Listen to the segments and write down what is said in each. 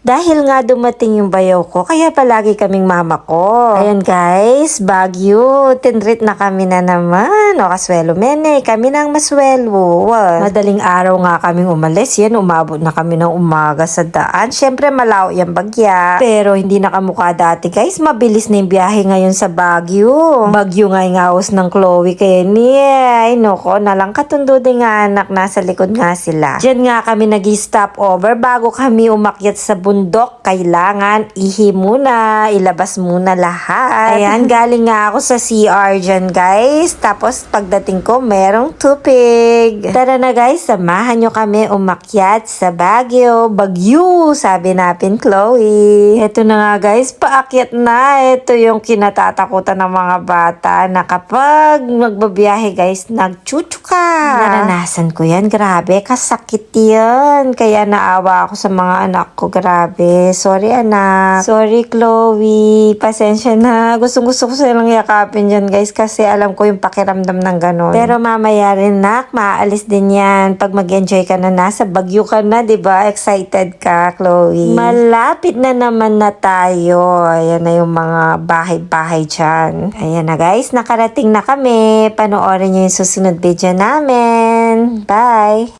Dahil nga dumating yung bayaw ko, kaya palagi kaming mama ko. Ayan guys, Baguio, tinrit na kami na naman. O kaswelo mene, kami nang maswelo. Madaling araw nga kaming umalis, yan umabot na kami ng umaga sa daan. Syempre malayo yung bagya, pero hindi nakamukha dati guys, mabilis na yung biyahe ngayon sa Baguio. Bagyo nga yung aos ng Chloe kaya niya. Ay noko, nalang katundo din nga anak, nasa likod nga sila. Diyan nga kami nag-stop over bago kami umakyat sa bundok. Kailangan ihi muna, ilabas muna lahat. Ayan, galing nga ako sa CR dyan guys. Tapos pagdating ko, merong tupig. Tara na guys, samahan nyo kami umakyat sa Baguio. Bagyo, sabi natin Chloe. Ito na nga guys, paakyat na. Ito yung kinatatakutan ng mga bata na kapag magbabiyahe guys, nagchuchuka. Naranasan ko yan, grabe, kasakit yan. Kaya naawa ako sa mga anak ko, grabe. Sorry anak. Sorry Chloe. Pasensya na. Gusto ko silang yakapin dyan guys kasi alam ko yung pakiramdam ng ganon. Pero mamaya rin nak, maalis din yan. Pag mag-enjoy ka na, nasa Baguio ka na, diba? Excited ka Chloe. Malapit na naman na tayo. Ayan na yung mga bahay-bahay dyan. Ayan na guys, nakarating na kami. Panoorin nyo yung susunod video namin. Bye!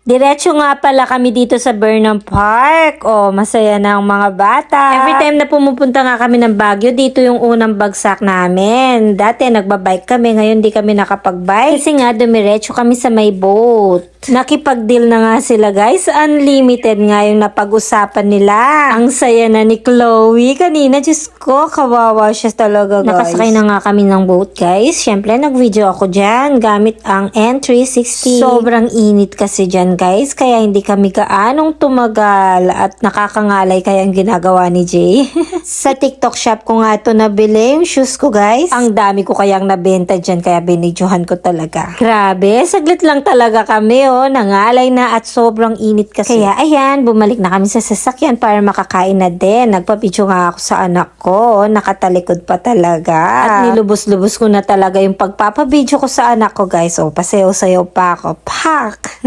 Diretso nga pala kami dito sa Burnham Park. Oh, masaya na ang mga bata. Every time na pumupunta nga kami ng Baguio, dito yung unang bagsak namin. Dati nagbabike kami, ngayon di kami nakapag-bike. Kasi nga dumiretso kami sa may boat. Nakipag-deal na nga sila guys. Unlimited nga yung napag-usapan nila. Ang saya na ni Chloe. Kanina, Diyos ko, kawawa siya talaga guys. Nakasakay na nga kami ng boat guys. Siyempre, nag-video ako dyan gamit ang N360. Sobrang init kasi dyan guys. Kaya hindi kami kaanong tumagal at nakakangalay kaya ang ginagawa ni Jay. Sa TikTok shop ko nga ito nabili yung shoes ko guys. Ang dami ko kayang nabenta dyan kaya binidyohan ko talaga. Grabe, saglit lang talaga kami nangalay na at sobrang init kasi. Kaya ayan, bumalik na kami sa sasakyan para makakain na din. Nagpapicture nga ako sa anak ko. Nakatalikod pa talaga. At nilubos-lubos ko na talaga yung pagpapabidyo ko sa anak ko guys. Pasayaw-sayaw pa ako. Pak!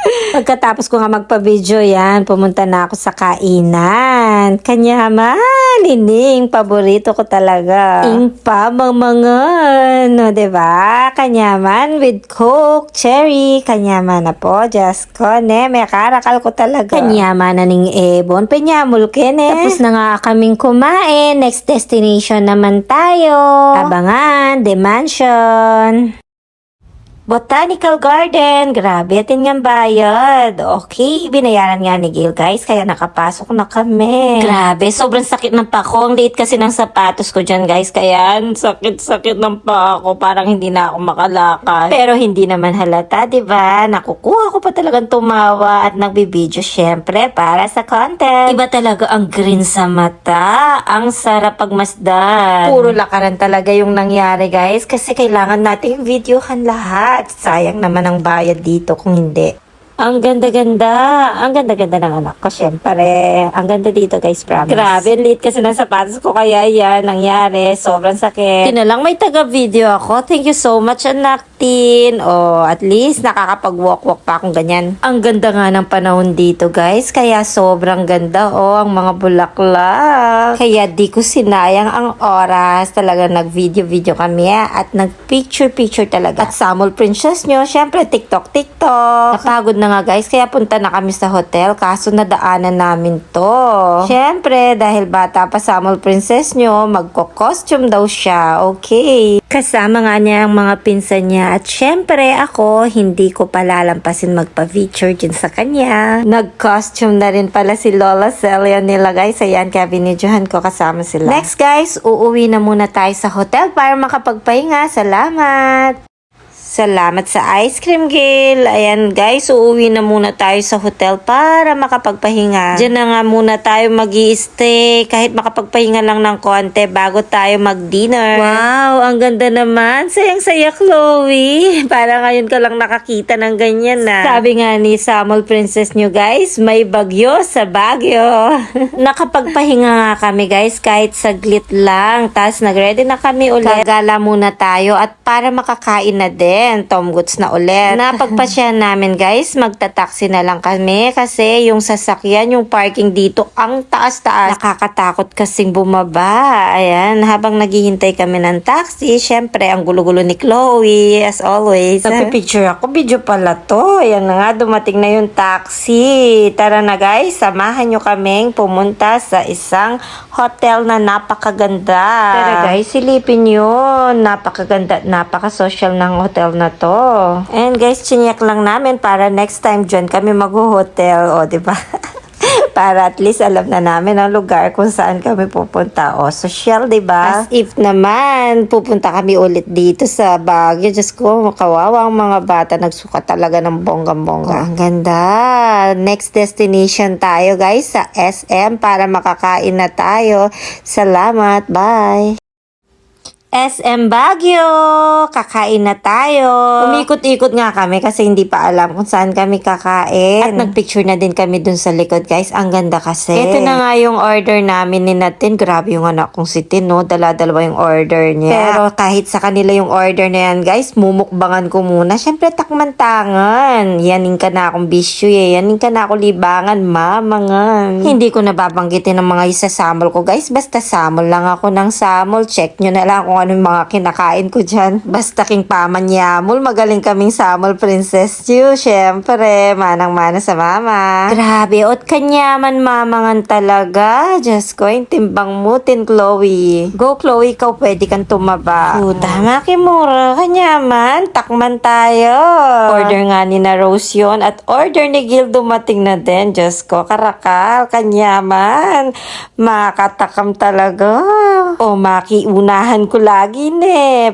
Pagkatapos ko nga magpa-video yan, pumunta na ako sa kainan. Kanyaman, ining, paborito ko talaga. Ingpa, mga no, diba? Kanyaman with Coke, cherry, kanyaman na po, just ko, ne, may karakal ko talaga. Kanyaman na ning ebon, penyamul kene. Tapos na nga kaming kumain, next destination naman tayo. Abangan, The Mansion. Botanical Garden. Grabe, atin nga bayad. Okay, binayaran nga ni Gail guys, kaya nakapasok na kami. Grabe, sobrang sakit ng pako. Ang liit kasi ng sapatos ko dyan guys, kaya sakit-sakit ng pako. Parang hindi na ako makalakad. Pero hindi naman halata, diba? Nakukuha ko pa talagang tumawa at nagbibideo syempre para sa content. Iba talaga ang green sa mata. Ang sarap pagmasdan. Puro lakaran talaga yung nangyari guys, kasi kailangan nating videohan lahat. Sayang naman ang bayad dito kung hindi. Ang ganda-ganda. Ang ganda-ganda ng anak ko, syempre. Ang ganda dito, guys, promise. Grabe, lit kasi ng sapatos ko. Kaya yan, nangyari. Sobrang sakit. Yun na lang, may taga-video ako. Thank you so much, anak tin. At least, nakakapag-walk-walk pa akong ganyan. Ang ganda nga ng panahon dito, guys. Kaya sobrang ganda, ang mga bulaklak. Kaya di ko sinayang ang oras. Talaga nag-video-video kami, at nag-picture-picture talaga. At Samol Princess nyo, syempre, TikTok. Napagod na nga guys, kaya punta na kami sa hotel, kaso nadaanan namin to. Syempre, dahil bata pa Samol Princess nyo, magko-costume daw siya, okay. Kasama nga niya ang mga pinsan niya, at syempre ako, hindi ko palalampasin magpa-feature din sa kanya. Nag-costume na rin pala si Lola Celia nila guys, ayan, kaya binidyohan ko kasama sila. Next guys, uuwi na muna tayo sa hotel para makapagpahinga. Salamat! Salamat sa ice cream, Gail. Ayan guys, uuwi na muna tayo sa hotel para makapagpahinga. Diyan na nga muna tayo mag-i-stay kahit makapagpahinga lang ng konti bago tayo mag-dinner. Wow, ang ganda naman. Sayang-saya, Chloe. Para ngayon ka lang nakakita ng ganyan na. Sabi nga ni Samol Princess nyo guys, may bagyo sa Baguio. Nakapagpahinga nga kami guys kahit saglit lang. Tapos nag-ready na kami ulit. Gagala muna tayo at para makakain na din. rin. Tom Goods na ulit. Napagpasyahan namin guys, magta-taxi na lang kami kasi yung sasakyan, yung parking dito, ang taas-taas. Nakakatakot kasing bumaba. Ayan, habang naghihintay kami ng taxi, syempre, ang gulo-gulo ni Chloe, as always. Nagpipicture ako, video pala to. Ayan na nga, dumating na yung taxi. Tara na guys, samahan nyo kaming pumunta sa isang hotel na napakaganda. Tara guys, silipin yun. Napakaganda, napaka-social ng hotel na to. And guys, chiniyak lang namin para next time dyan kami mag-hotel. O, diba? Para at least alam na namin ang lugar kung saan kami pupunta. O, social, diba? As if naman, pupunta kami ulit dito sa Baguio. Diyos ko, kawawa ang mga bata. Nagsuka talaga ng bonggang-bongga. Ang ganda. Next destination tayo, guys, sa SM para makakain na tayo. Salamat. Bye. SM Baguio! Kakain na tayo! Umikot-ikot nga kami kasi hindi pa alam kung saan kami kakain. At nagpicture na din kami dun sa likod, guys. Ang ganda kasi. Ito na nga yung order namin ni Natin. Grabe yung anak kong si Tin, no? Dala-dalawa yung order niya. Pero kahit sa kanila yung order na yan, guys, mumukbangan ko muna. Siyempre, takman-tangan. Yanin ka na akong bisyo, eh. Yanin ka na ako libangan, mamangan. Hindi ko nababanggitin ng mga isasamol ko, guys. Basta samol lang ako ng samol. Check nyo na lang kung ano yung mga kinakain ko dyan. Basta king pamanyamol, magaling kaming samol, Princess Chu. Siyempre, manang-mana sa mama. Grabe, ot kanyaman mamangan talaga. Just ko, yung timbang mo, Tin Chloe. Go, Chloe, ikaw pwede kang tumaba. Tama, Kimura, kanyaman. Takman tayo. Order nga ni na Rose yun at order ni Gil dumating na din. Just ko, karakal, kanyaman. Makatakam talaga. O, makiunahan ko lagi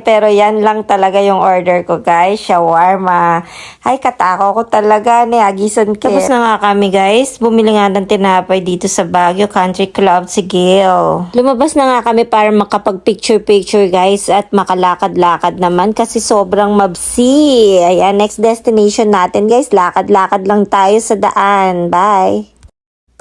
pero yan lang talaga yung order ko, guys. Shawarma. Ay, katako ko talaga agisan ke. Tapos na nga kami, guys. Bumili nga ng tinapay dito sa Baguio Country Club si Gil. Lumabas na nga kami para makapag-picture-picture, guys, at makalakad-lakad naman kasi sobrang mabsi. Ayan, next destination natin, guys. Lakad-lakad lang tayo sa daan. Bye!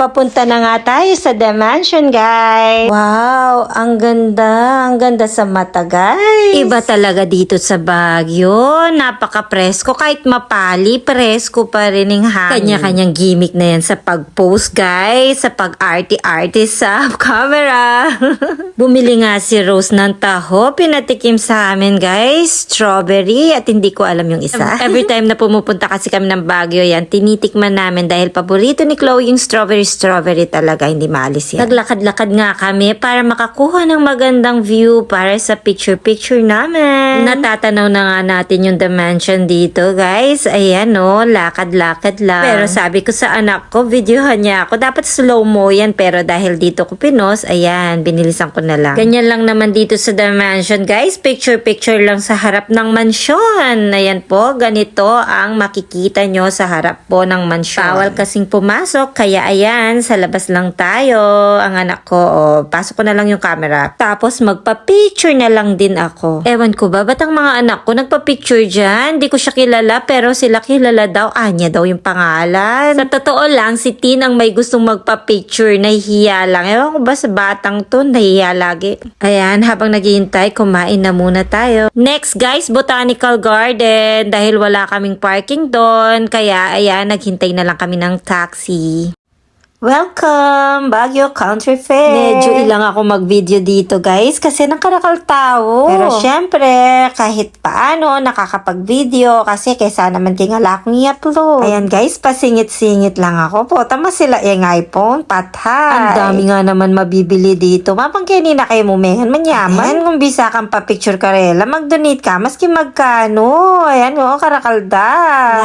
Papunta na nga tayo sa The Mansion, guys. Wow, ang ganda. Ang ganda sa mata, guys. Iba talaga dito sa Baguio. Napaka-presko. Kahit mapali, presko pa rin yung hangin. Kanya-kanyang gimmick na yan sa pag-post, guys. Sa pag-arty-arty sa camera. Bumili nga si Rose ng taho. Pinatikim sa amin, guys. Strawberry. At hindi ko alam yung isa. Every time na pumupunta kasi kami ng Baguio yan, tinitikman namin dahil paborito ni Chloe yung strawberry talaga, hindi maalis yan. Naglakad-lakad nga kami para makakuha ng magandang view para sa picture-picture namin. Natatanaw na nga natin yung The Mansion dito, guys. Ayan, no, lakad-lakad lang. Pero sabi ko sa anak ko, videohan niya ako. Dapat slow-mo yan, pero dahil dito ko pinos, ayan, binilisan ko na lang. Ganyan lang naman dito sa The Mansion, guys. Picture-picture lang sa harap ng mansyon. Ayan po, ganito ang makikita nyo sa harap po ng mansyon. Bawal kasing pumasok, kaya ayan, sa labas lang tayo. Ang anak ko, pasok ko na lang yung camera. Tapos magpa-picture na lang din ako. Ewan ko ba, ba't ang mga anak ko nagpa-picture dyan? Di ko siya kilala, pero sila kilala daw. Anya daw yung pangalan. Sa totoo lang, si Tin ang may gustong magpa-picture. Nahihiya lang. Ewan ko ba sa batang to, nahihiya lagi. Ayan, habang naghihintay, kumain na muna tayo. Next, guys, Botanical Garden. Dahil wala kaming parking doon, kaya ayan, naghintay na lang kami ng taxi. Welcome! Baguio Country Fair! Medyo ilang ako mag-video dito, guys, kasi nakarakal tao. Pero syempre, kahit paano, nakakapag-video kasi kaysa naman tingala akong i-upload. Ayan, guys, pasingit-singit lang ako po. Tama sila yung iPhone, patay. Ang dami nga naman mabibili dito. Mapangkini na kayo mumengan, manyaman. Ayan, kung bisa kang pa-picture karela, mag-donate ka, maski magkano. Ayan, karakalda.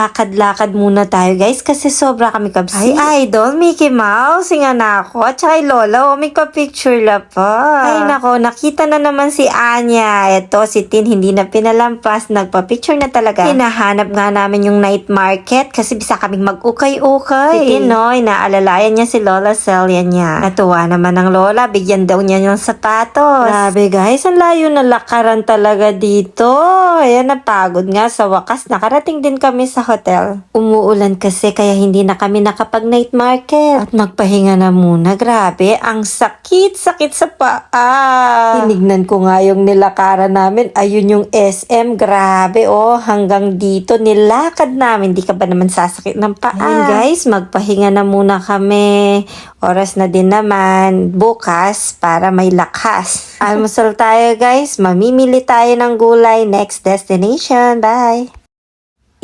Lakad-lakad muna tayo, guys, kasi sobra kami kabsi. Ay, idol, Mickey Mouse, nga na ako. At saka Lola, may pa-picture la pa. Ay nako, nakita na naman si Anya. Ito, si Tin, hindi na pinalampas. Nagpa-picture na talaga. Hinahanap nga namin yung night market kasi bisa kaming mag-ukay-ukay. Si Tin, no, inaalalayan niya si Lola Celia niya. Natuwa naman ang Lola, bigyan daw niya yung sapatos. Grabe guys, ang layo na lakaran talaga dito. Ayan, napagod nga. Sa wakas, nakarating din kami sa hotel. Umuulan kasi kaya hindi na kami nakapag-night market. At magpahinga na muna. Grabe, ang sakit sa paa. Tinignan ko nga yung nilakaran namin. Ayun yung SM. Grabe, oh. Hanggang dito nilakad namin. Di ka ba naman sasakit ng paa? Ayun guys, magpahinga na muna kami. Oras na din naman bukas para may lakas. Almusal tayo guys. Mamimili tayo ng gulay. Next destination. Bye!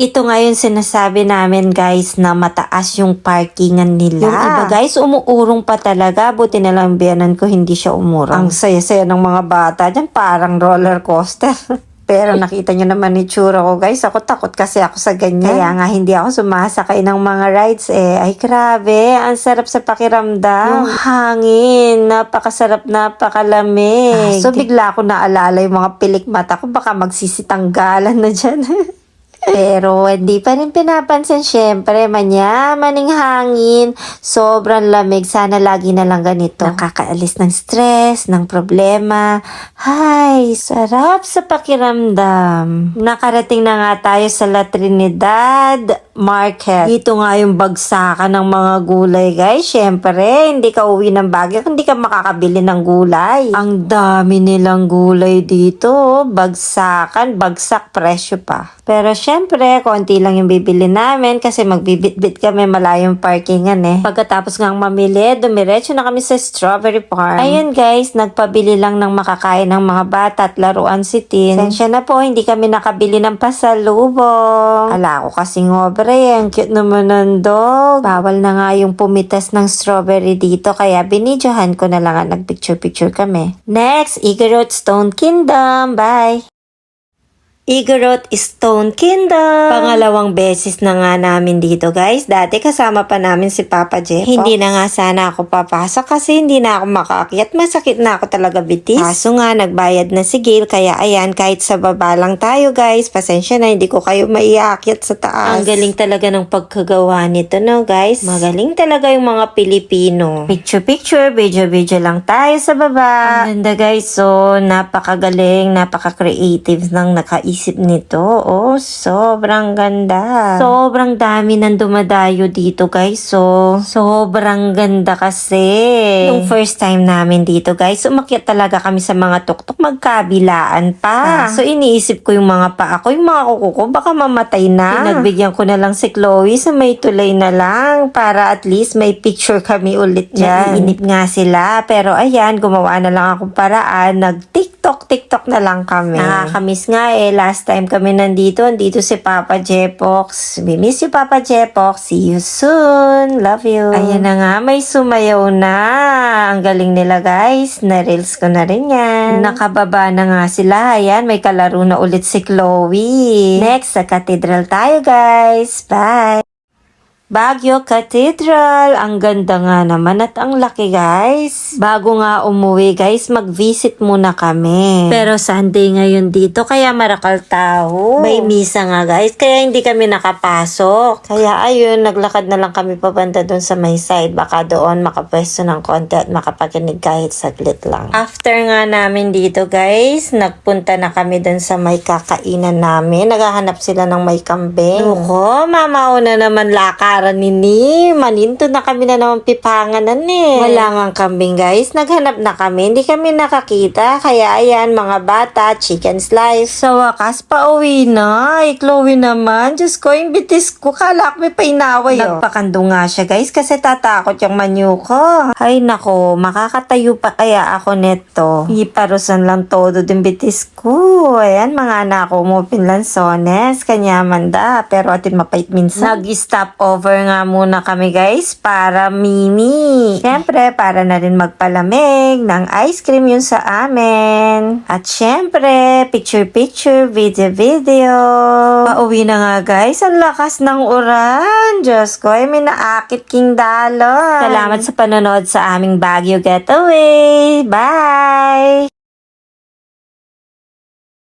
Ito nga yung sinasabi namin guys na mataas yung parkingan nila. Yung iba guys, umuurong pa talaga. Buti na lang biyanan ko hindi siya umurong. Ang saya-saya ng mga bata dyan, parang roller coaster. Pero nakita nyo naman ni tsura ko guys. Ako takot kasi ako sa ganyan. Kaya nga hindi ako sumasakay ng mga rides eh. Ay grabe, ang sarap sa pakiramdam. Yung hangin, napakasarap, napakalamig. So bigla ko naalala yung mga pilik mata ko. Baka magsisitanggalan na dyan. Pero hindi pa rin pinapansin, syempre manyamaning hangin, sobrang lamig, sana lagi na lang ganito. Nakakaalis ng stress, ng problema. Hay, sarap sa pakiramdam. Nakarating na nga tayo sa La Trinidad Market. Dito nga yung bagsakan ng mga gulay guys. Syempre, hindi ka uwi ng Baguio kung hindi ka makakabili ng gulay. Ang dami nilang gulay dito. Bagsakan, bagsak presyo pa. Pero syempre, konti lang yung bibili namin kasi magbibit-bit kami, malayong parkingan eh. Pagkatapos ngang mamili, dumiretso na kami sa Strawberry Farm. Ayun guys, nagpabili lang ng makakain ng mga bata at laruan si Tin. Sensya na po, hindi kami nakabili ng pasalubong. Ala ko kasing obre, ang cute naman ng dog. Bawal na nga yung pumitas ng strawberry dito, kaya binidyohan ko na lang at nagpicture-picture kami. Next, Igorot Stone Kingdom. Bye! Igorot Stone Kingdom. Pangalawang beses na nga namin dito guys. Dati kasama pa namin si Papa Jeff. Hindi na nga sana ako papasok kasi hindi na ako makaakyat. Masakit na ako talaga bitis. Kaso nga nagbayad na si Gail, kaya ayan, kahit sa baba lang tayo guys. Pasensya na, hindi ko kayo maiakyat sa taas. Ang galing talaga ng pagkagawa nito no guys. Magaling talaga yung mga Pilipino. Picture, video lang tayo sa baba. Ang ganda guys. So napakagaling, napaka-creative ng isip nito. Oh, sobrang ganda. Sobrang dami nang dumadayo dito guys. So, sobrang ganda kasi. Yung first time namin dito guys, umakyat talaga kami sa mga tuktok, magkabilaan pa. So, iniisip ko yung mga paa ko, yung mga kuko ko, baka mamatay na. Pinagbigyan ko na lang si Chloe sa may tulay na lang para at least may picture kami ulit dyan. Naiinip nga sila. Pero ayan, gumawa na lang akong paraan. Nag-TikTok na lang kami. Nakakamiss nga eh. Last time kami nandito si Papa Jepox. We miss you, Papa Jepox. See you soon. Love you. Ayan na nga, may sumayaw na. Ang galing nila guys. Na-reels ko na rin yan. Nakababa na nga sila. Ayan, may kalaro na ulit si Chloe. Next, sa Cathedral tayo guys. Bye! Baguio Cathedral. Ang ganda nga naman at ang laki guys. Bago nga umuwi guys, mag-visit muna kami. Pero Sunday ngayon dito kaya marakal tao. May misa nga guys, kaya hindi kami nakapasok. Kaya ayun, naglakad na lang kami pabanda doon sa may side. Baka doon makapwesto ng konti at makapakinig kahit saglit lang. After nga namin dito guys, nagpunta na kami doon sa may kakainan namin. Naghahanap sila ng may kambing. Nuko, mamauna naman lakar nini, maninto na kami na naman pipanganan eh. Wala nga kambing guys, naghanap na kami, hindi kami nakakita, kaya ayan mga bata, chicken slice. Sa wakas, pauwi na. Ay, Chloe naman, Diyos ko, yung bitis ko, kala ko may painaway oh. Nagpakando nga siya guys, kasi tatakot yung manyo ko. Ay nako, makakatayo pa kaya ako neto. Iparusan lang todo din bitis ko. Ayan, mga anak ko, umupin lansones, kanya manda, pero atin mapait minsan. Nag-stop over nga muna kami guys para mini. Siyempre, para na rin magpalamig ng ice cream yun sa amin. At siyempre, picture, video. Pauwi na nga guys. Ang lakas ng uran. Diyos ko, ay may naakit king dalon. Salamat sa panonood sa aming Baguio Getaway. Bye!